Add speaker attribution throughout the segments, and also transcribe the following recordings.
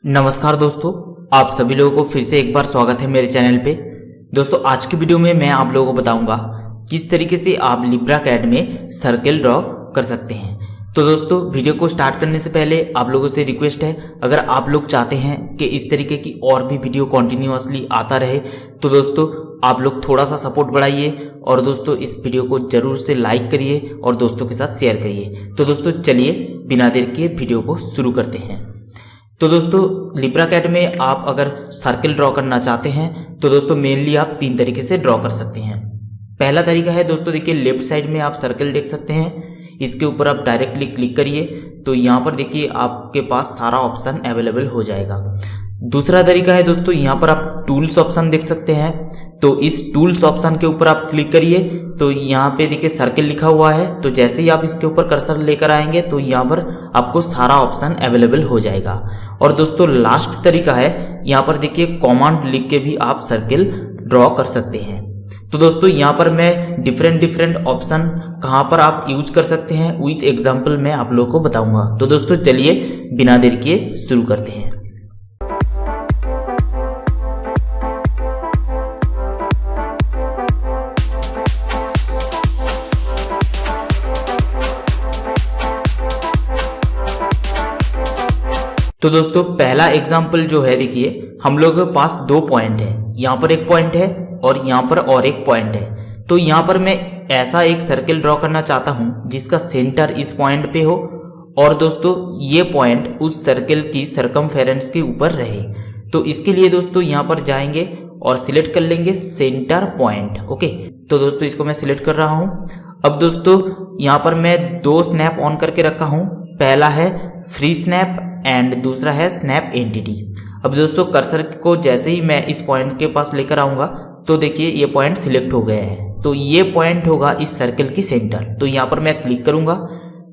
Speaker 1: नमस्कार दोस्तों, आप सभी लोगों को फिर से एक बार स्वागत है मेरे चैनल पे। दोस्तों आज की वीडियो में मैं आप लोगों को बताऊंगा किस तरीके से आप लिब्राकैड में सर्कल ड्रॉ कर सकते हैं। तो दोस्तों वीडियो को स्टार्ट करने से पहले आप लोगों से रिक्वेस्ट है, अगर आप लोग चाहते हैं कि इस तरीके की और भी वीडियो कॉन्टिन्यूअसली आता रहे तो दोस्तों आप लोग थोड़ा सा सपोर्ट बढ़ाइए और दोस्तों इस वीडियो को जरूर से लाइक करिए और दोस्तों के साथ शेयर करिए। तो दोस्तों चलिए बिना देर किए वीडियो को शुरू करते हैं। तो दोस्तों लिब्राकैड में आप अगर सर्कल ड्रॉ करना चाहते हैं तो दोस्तों मेनली आप तीन तरीके से ड्रॉ कर सकते हैं। पहला तरीका है दोस्तों, देखिए लेफ्ट साइड में आप सर्कल देख सकते हैं, इसके ऊपर आप डायरेक्टली क्लिक करिए तो यहाँ पर देखिए आपके पास सारा ऑप्शन अवेलेबल हो जाएगा। दूसरा तरीका है दोस्तों, यहाँ पर आप टूल्स ऑप्शन देख सकते हैं, तो इस टूल्स ऑप्शन के ऊपर आप क्लिक करिए तो यहाँ पे देखिए सर्कल लिखा हुआ है, तो जैसे ही आप इसके ऊपर कर्सर लेकर आएंगे तो यहाँ पर आपको सारा ऑप्शन अवेलेबल हो जाएगा। और दोस्तों लास्ट तरीका है, यहाँ पर देखिए कमांड लिख के भी आप सर्कल ड्रॉ कर सकते हैं। तो दोस्तों यहाँ पर मैं डिफरेंट ऑप्शन कहाँ पर आप यूज कर सकते हैं विथ एग्जाम्पल मैं आप लोगों को बताऊंगा। तो दोस्तों चलिए बिना देर किए शुरू करते हैं। तो दोस्तों पहला एग्जाम्पल जो है, देखिए हम लोगों के पास दो पॉइंट है, यहाँ पर एक पॉइंट है और यहाँ पर और एक पॉइंट है। तो यहाँ पर मैं ऐसा एक सर्कल ड्रॉ करना चाहता हूँ जिसका सेंटर इस पॉइंट पे हो और दोस्तों ये पॉइंट उस सर्कल की सरकमफेरेंस के ऊपर रहे। तो इसके लिए दोस्तों यहाँ पर जाएंगे और सिलेक्ट कर लेंगे सेंटर पॉइंट। ओके, तो दोस्तों इसको मैं सिलेक्ट कर रहा हूँ। अब दोस्तों यहाँ पर मैं दो स्नैप ऑन करके रखा हूँ, पहला है फ्री स्नैप एंड दूसरा है स्नैप एंटिटी। अब दोस्तों कर्सर को जैसे ही मैं इस पॉइंट के पास लेकर आऊंगा तो देखिए ये पॉइंट सिलेक्ट हो गया है, तो ये पॉइंट होगा इस सर्कल की सेंटर। तो यहाँ पर मैं क्लिक करूंगा,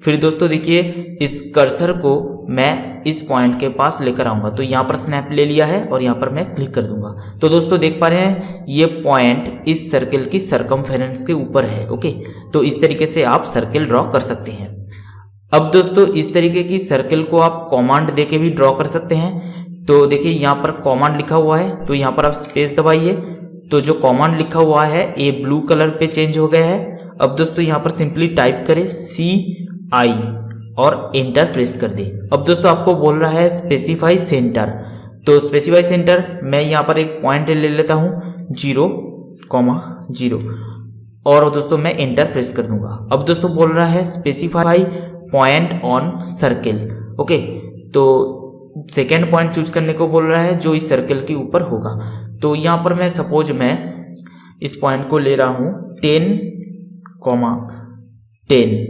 Speaker 1: फिर दोस्तों देखिए इस कर्सर को मैं इस पॉइंट के पास लेकर आऊंगा, तो यहाँ पर स्नैप ले लिया है और यहाँ पर मैं क्लिक कर दूंगा। तो दोस्तों देख पा रहे हैं ये पॉइंट इस सर्कल की सरकमफेरेंस के ऊपर है। ओके, तो इस तरीके से आप सर्कल ड्रॉ कर सकते हैं। अब दोस्तों इस तरीके की सर्कल को आप कमांड देके भी ड्रॉ कर सकते हैं। तो देखिए यहाँ पर कमांड लिखा हुआ है, तो यहाँ पर आप स्पेस दबाइए, तो जो कमांड लिखा हुआ है ये ब्लू कलर पे चेंज हो गया है। अब दोस्तों यहाँ पर सिंपली टाइप करें CI और एंटर प्रेस कर दे। अब दोस्तों आपको बोल रहा है स्पेसिफाई सेंटर, तो स्पेसिफाई सेंटर मैं यहाँ पर एक पॉइंट ले लेता हूँ 0,0 और दोस्तों मैं एंटर प्रेस कर दूंगा। अब दोस्तों बोल रहा है specify point on circle. Okay, तो सेकेंड पॉइंट चूज करने को बोल रहा है जो इस सर्कल के ऊपर होगा। तो यहाँ पर मैं सपोज मैं इस पॉइंट को ले रहा हूँ 10,10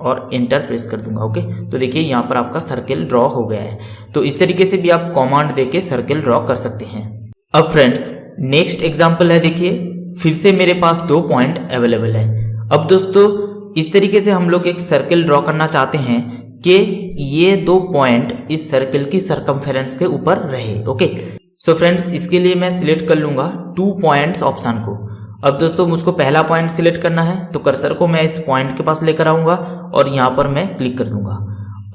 Speaker 1: और एंटर प्रेस कर दूंगा। ओके, तो देखिए यहाँ पर आपका सर्कल ड्रॉ हो गया है। तो इस तरीके से भी आप कमांड देके सर्कल ड्रॉ कर सकते हैं। अब फ्रेंड्स नेक्स्ट एग्जांपल है, देखिए फिर से मेरे पास दो पॉइंट अवेलेबल है। अब दोस्तों इस तरीके से हम लोग एक सर्कल ड्रॉ करना चाहते हैं कि ये दो पॉइंट इस सर्कल की सरकमफेरेंस के ऊपर रहे। ओके, सो फ्रेंड्स इसके लिए मैं सिलेक्ट कर लूंगा 2 पॉइंट्स ऑप्शन को। अब दोस्तों मुझको पहला पॉइंट सिलेक्ट करना है, तो कर्सर को मैं इस पॉइंट के पास लेकर आऊंगा और यहाँ पर मैं क्लिक कर दूंगा।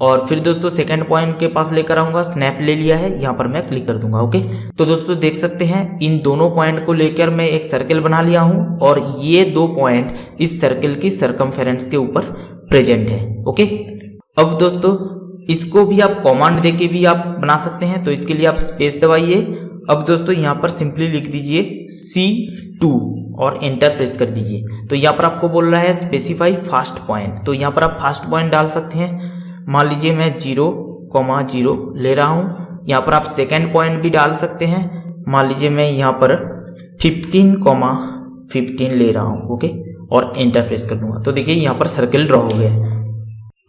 Speaker 1: और फिर दोस्तों सेकंड पॉइंट के पास लेकर आऊंगा, स्नैप ले लिया है, यहाँ पर मैं क्लिक कर दूंगा। ओके, तो दोस्तों देख सकते हैं इन दोनों पॉइंट को लेकर मैं एक सर्कल बना लिया हूं और ये दो पॉइंट इस सर्कल की सरकमफेरेंस के ऊपर प्रेजेंट है। ओके, अब दोस्तों इसको भी आप कमांड देके भी आप बना सकते हैं, तो इसके लिए आप स्पेस दबाइए। अब दोस्तों यहाँ पर सिंपली लिख दीजिए C2 और एंटर प्रेस कर दीजिए। तो यहाँ पर आपको बोल रहा है स्पेसिफाई फास्ट पॉइंट, तो यहाँ पर आप फास्ट पॉइंट डाल सकते हैं। मान लीजिए मैं 0,0 ले रहा हूँ। यहाँ पर आप सेकेंड पॉइंट भी डाल सकते हैं, मान लीजिए मैं यहाँ पर 15,15 ले रहा हूँ। ओके, और एंटर प्रेस कर दूंगा। तो देखिए यहाँ पर सर्कल ड्रॉ हो गया।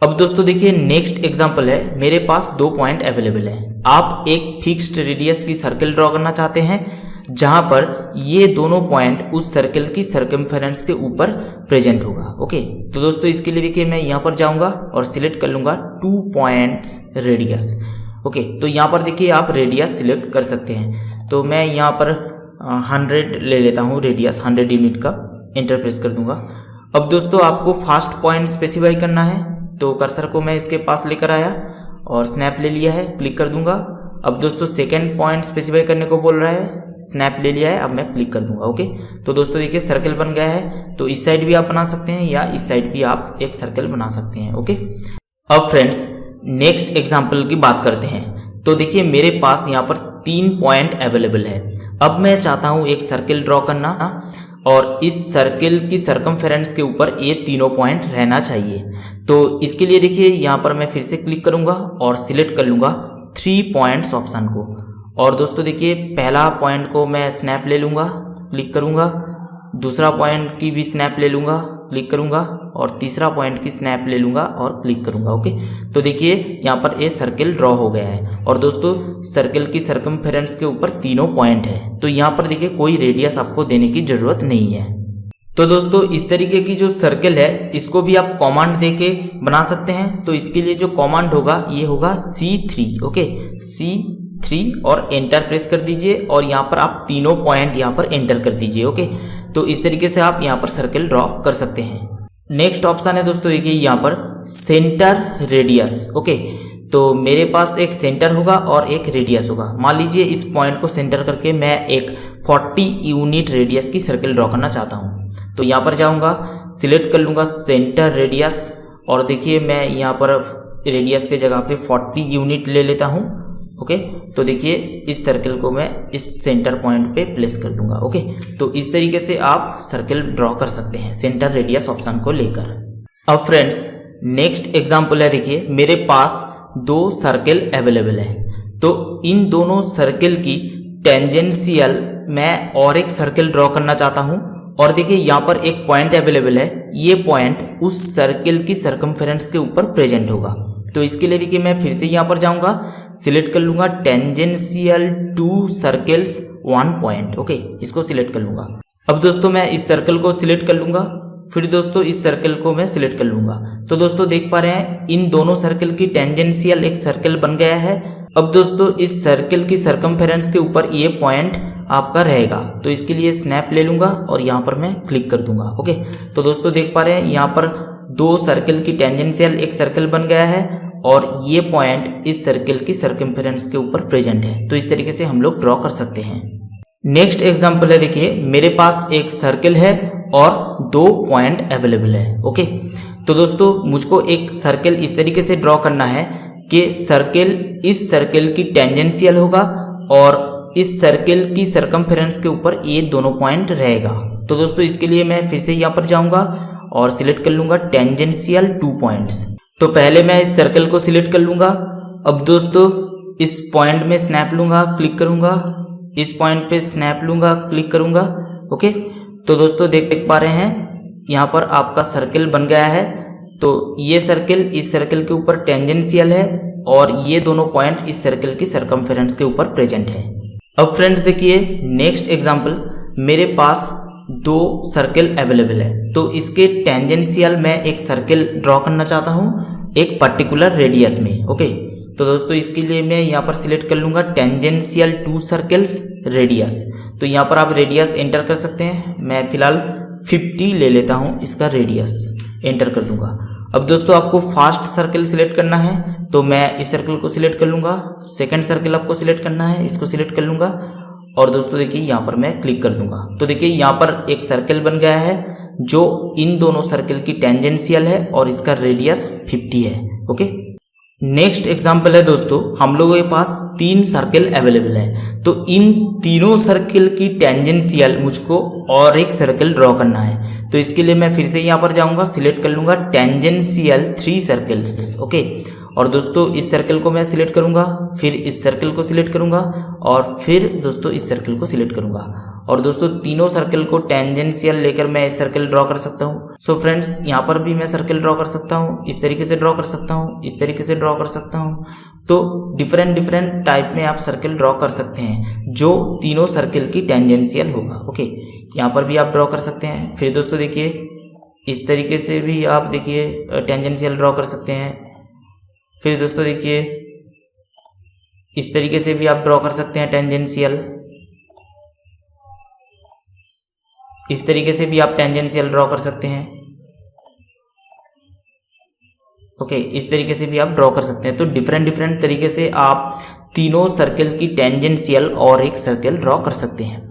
Speaker 1: अब दोस्तों देखिए नेक्स्ट एग्जांपल है, मेरे पास दो पॉइंट अवेलेबल है। आप एक फिक्स्ड रेडियस की सर्कल ड्रॉ करना चाहते हैं जहां पर ये दोनों पॉइंट उस सर्कल की सरकमफेरेंस के ऊपर प्रेजेंट होगा। ओके, तो दोस्तों इसके लिए देखिए मैं यहाँ पर जाऊंगा और सिलेक्ट कर लूंगा 2 पॉइंट्स रेडियस। ओके, तो यहाँ पर देखिए आप रेडियस सिलेक्ट कर सकते हैं, तो मैं यहाँ पर 100 ले लेता हूँ रेडियस, 100 यूनिट का, एंटर प्रेस कर दूंगा। अब दोस्तों आपको फास्ट पॉइंट स्पेसिफाई करना है, तो कर्सर को मैं इसके पास लेकर आया और स्नैप ले लिया है, क्लिक कर दूंगा। अब दोस्तों सेकेंड पॉइंट स्पेसिफाई करने को बोल रहा है, स्नैप ले लिया है, अब मैं क्लिक कर दूंगा। ओके, तो दोस्तों देखिए सर्कल बन गया है। तो इस साइड भी आप बना सकते हैं या इस साइड भी आप एक सर्कल बना सकते हैं। ओके, अब फ्रेंड्स नेक्स्ट एग्जाम्पल की बात करते हैं। तो देखिए मेरे पास यहाँ पर 3 पॉइंट अवेलेबल है। अब मैं चाहता हूँ एक सर्कल ड्रॉ करना और इस सर्कल की सरकमफेरेंस के ऊपर ये तीनों पॉइंट रहना चाहिए। तो इसके लिए देखिए यहाँ पर मैं फिर से क्लिक करूँगा और सिलेक्ट कर लूँगा 3 पॉइंट्स ऑप्शन को। और दोस्तों देखिए पहला पॉइंट को मैं स्नैप ले लूँगा, क्लिक करूँगा, दूसरा पॉइंट की भी स्नैप ले लूँगा, क्लिक करूँगा, और तीसरा पॉइंट की स्नैप ले लूँगा और क्लिक करूँगा। ओके, तो देखिए यहाँ पर ये सर्कल ड्रॉ हो गया है। और दोस्तों सर्कल की सरकमफेरेंस के ऊपर तीनों पॉइंट है, तो यहाँ पर देखिए कोई रेडियस आपको देने की जरूरत नहीं है। तो दोस्तों इस तरीके की जो सर्कल है इसको भी आप कमांड देके बना सकते हैं। तो इसके लिए जो कमांड होगा ये होगा C3। ओके, C3 और एंटर प्रेस कर दीजिए और यहाँ पर आप तीनों पॉइंट यहाँ पर एंटर कर दीजिए। ओके, तो इस तरीके से आप यहाँ पर सर्कल ड्रॉ कर सकते हैं। नेक्स्ट ऑप्शन है दोस्तों देखिए यहाँ पर सेंटर रेडियस। ओके, तो मेरे पास एक सेंटर होगा और एक रेडियस होगा। मान लीजिए इस पॉइंट को सेंटर करके मैं एक 40 यूनिट रेडियस की सर्कल ड्रॉ करना चाहता हूँ। तो यहाँ पर जाऊँगा, सिलेक्ट कर लूँगा सेंटर रेडियस और देखिए मैं यहाँ पर रेडियस के जगह पे 40 यूनिट ले लेता हूँ। ओके, तो देखिए इस सर्कल को मैं इस सेंटर पॉइंट पे प्लेस कर दूंगा। ओके, तो इस तरीके से आप सर्कल ड्रॉ कर सकते हैं सेंटर रेडियस ऑप्शन को लेकर। अब फ्रेंड्स नेक्स्ट एग्जांपल है, देखिए मेरे पास 2 सर्कल अवेलेबल है। तो इन दोनों सर्कल की टेंजेंशियल मैं और एक सर्कल ड्रॉ करना चाहता हूं। और देखिए यहाँ पर एक पॉइंट अवेलेबल है, ये पॉइंट उस सर्कल की सरकमफेरेंस के ऊपर प्रेजेंट होगा। तो इसके लिए देखिए मैं फिर से यहाँ पर जाऊंगा, सिलेक्ट कर लूंगा tangential to circles 1 point. Okay, इसको सिलेक्ट कर लूंगा। अब दोस्तों मैं इस सर्कल को सिलेक्ट कर लूंगा, फिर दोस्तों इस सर्कल को मैं सिलेक्ट कर लूंगा। तो दोस्तों देख पा रहे हैं इन दोनों सर्कल की टेंजेंशियल एक सर्कल बन गया है। अब दोस्तों इस सर्कल की सरकमफेरेंस के ऊपर ये पॉइंट आपका रहेगा। तो इसके लिए स्नैप ले लूंगा और यहाँ पर मैं क्लिक कर दूंगा। ओके, तो दोस्तों देख पा रहे हैं यहाँ पर 2 सर्कल की टेंजेंशियल एक सर्कल बन गया है और ये पॉइंट इस सर्कल की सरकमफेरेंस के ऊपर प्रेजेंट है। तो इस तरीके से हम लोग ड्रॉ कर सकते हैं। नेक्स्ट एग्जांपल है, देखिए मेरे पास एक सर्कल है और 2 पॉइंट अवेलेबल है। ओके, तो दोस्तों मुझको एक सर्कल इस तरीके से ड्रॉ करना है कि सर्कल इस सर्कल की टेंजेंशियल होगा और इस सर्कल की सरकमफेरेंस के ऊपर ये दोनों पॉइंट रहेगा। तो दोस्तों इसके लिए मैं फिर से यहाँ पर जाऊंगा और सिलेक्ट कर लूंगा टेंजेंशियल 2 पॉइंट्स। तो पहले मैं इस सर्कल को सिलेक्ट कर लूंगा। अब दोस्तों इस पॉइंट में स्नैप लूंगा, क्लिक करूंगा, इस पॉइंट पे स्नैप लूंगा, क्लिक करूंगा। ओके, तो दोस्तों देख पा रहे हैं यहाँ पर आपका सर्कल बन गया है। तो ये सर्कल इस सर्कल के ऊपर टेंजेंशियल है और ये दोनों पॉइंट इस सर्कल की सरकमफेरेंस के ऊपर प्रेजेंट है। अब फ्रेंड्स देखिए नेक्स्ट एग्जांपल, मेरे पास 2 सर्कल अवेलेबल है। तो इसके टेंजेंशियल मैं एक सर्कल ड्रॉ करना चाहता हूँ एक पर्टिकुलर रेडियस में। ओके, तो दोस्तों इसके लिए मैं यहाँ पर सिलेक्ट कर लूंगा टेंजेंशियल 2 सर्कल्स रेडियस। तो यहाँ पर आप रेडियस एंटर कर सकते हैं। मैं फिलहाल 50 ले लेता हूँ इसका रेडियस, एंटर कर दूंगा। अब दोस्तों आपको फास्ट सर्कल सिलेक्ट करना है, तो मैं इस सर्कल को सिलेक्ट कर लूंगा। सेकंड सर्कल आपको सिलेक्ट करना है, इसको सिलेक्ट कर लूंगा और दोस्तों देखिए यहाँ पर मैं क्लिक कर दूंगा। तो देखिए यहाँ पर एक सर्कल बन गया है जो इन दोनों सर्कल की टेंजेंशियल है और इसका रेडियस 50 है। ओके, नेक्स्ट एग्जांपल है दोस्तों, हम लोगों के पास 3 सर्कल अवेलेबल है। तो इन तीनों सर्कल की टेंजेंशियल मुझको और एक सर्कल ड्रॉ करना है। तो इसके लिए मैं फिर से यहाँ पर जाऊंगा, सिलेक्ट कर लूंगा टेंजेंशियल 3 सर्कल्स। ओके, और दोस्तों इस सर्कल को मैं सिलेक्ट करूंगा, फिर इस सर्कल को सिलेक्ट करूंगा और फिर दोस्तों इस सर्कल को सिलेक्ट करूंगा। और दोस्तों तीनों सर्कल को टेंजेंशियल लेकर मैं इस सर्कल ड्रॉ कर सकता हूँ। सो फ्रेंड्स यहाँ पर भी मैं सर्कल ड्रॉ कर सकता हूँ, इस तरीके से ड्रॉ कर सकता हूँ, इस तरीके से ड्रॉ कर सकता हूँ। तो डिफरेंट टाइप में आप सर्कल ड्रॉ कर सकते हैं जो तीनों सर्कल की टेंजेंशियल होगा। ओके, यहाँ पर भी आप ड्रॉ कर सकते हैं। फिर दोस्तों देखिए इस तरीके से भी आप देखिए टेंजेंशियल ड्रॉ कर सकते हैं। फिर दोस्तों देखिए इस तरीके से भी आप ड्रॉ कर सकते हैं टेंजेंशियल। इस तरीके से भी आप टेंजेंशियल ड्रॉ कर सकते हैं। ओके, इस तरीके से भी आप ड्रॉ कर सकते हैं। तो डिफरेंट तरीके से आप तीनों सर्कल की टेंजेंशियल और एक सर्कल ड्रॉ कर सकते हैं।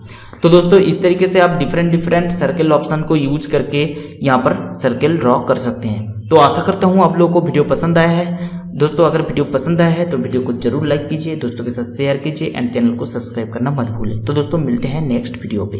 Speaker 1: तो दोस्तों इस तरीके से आप डिफरेंट सर्कल ऑप्शन को यूज करके यहाँ पर सर्कल ड्रॉ कर सकते हैं। तो आशा करता हूँ आप लोगों को वीडियो पसंद आया है। दोस्तों अगर वीडियो पसंद आया है तो वीडियो को जरूर लाइक कीजिए, दोस्तों के साथ शेयर कीजिए एंड चैनल को सब्सक्राइब करना मत भूलें। तो दोस्तों मिलते हैं नेक्स्ट वीडियो पे।